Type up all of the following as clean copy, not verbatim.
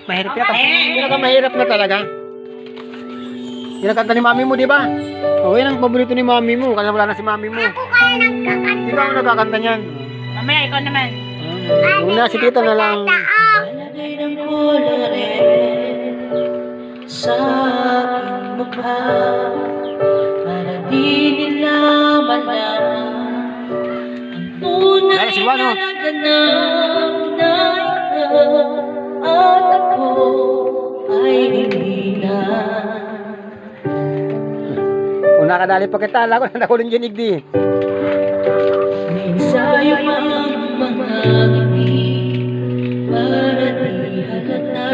Mahirap yan. Pinakamahirap na talaga. Kinakanta ni mami mo, di ba? O, yan ang paborito ni mami mo. Kasi wala na si mami mo. Ako kaya nagkakanta. Di ba ako nagkakanta niyan? Mamaya, ikaw naman. Una, si tita na lang. Nalagay ng kolore sa aking mukha para di nila malaman ang tunay Dahil si Juan, oh. na ganap na ikaw at ako ay hindi na. Kung nakadali pa kita, ala ko na nakulong ginig di. May sayo ang mga ngiti para di halata.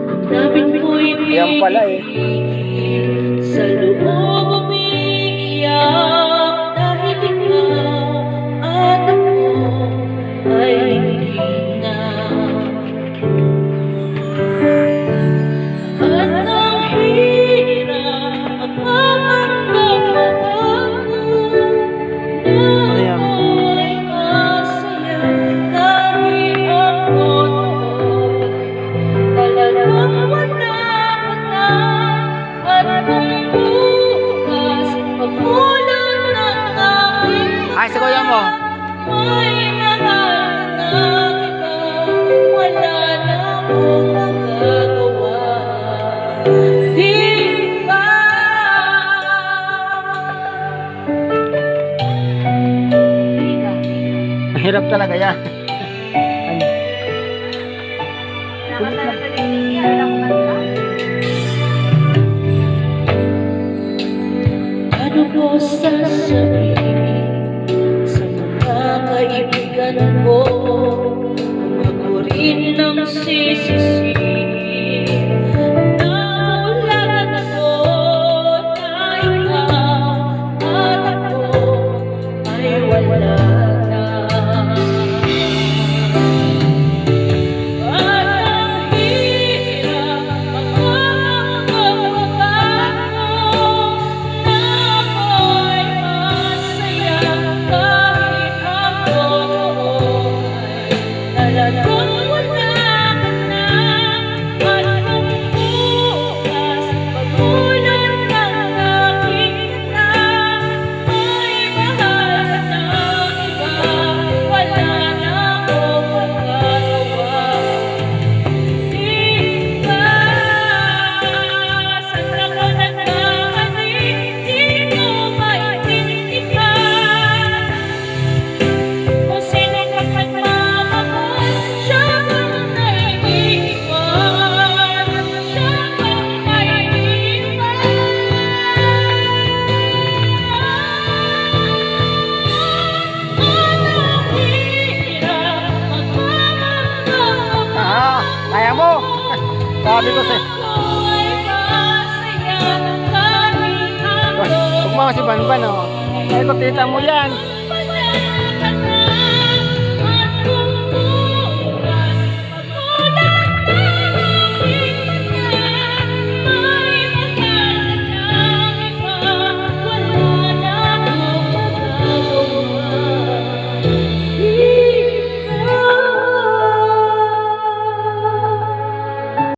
Ang daming mo'y Yan pala eh. sa loob umiiyak dahil ikaw at ako ay hindi na. At ang hirap magpapanggap ako Ano yan? ako'y masaya dahil ako talagang wala ka na. At kung bukas pagmulan ng aking Ay, sa kuya mo. may mahal na iba, wala na akong magagawa. Di ba? Mahirap talaga yan. Nakatalaga ni Nikki, alam ko kanta. Ano ko sasabihin sa mga kaibigan ko kung ako rin ang sisisihin na wala na ako na ikaw at ako ay wala na. At ang hirap magpapagbabago na ako'y masaya kahit ako ay talagang wala ka na. At kung bukas pagmulan ng aking mata ay mahal na iba, wala na akong magagawa. Di ba? Saan ako nagkamali? Di ko maintindihan kung sino ang nagmamahal. Siya ang naiiwan, siya ang naiiwan. Ang hirap magmamahal. Ah, kaya mo. Sabi ko sa'yo. Huwag mo si Banban, oh. Sabi ko, tita mo yan. Wala ka na.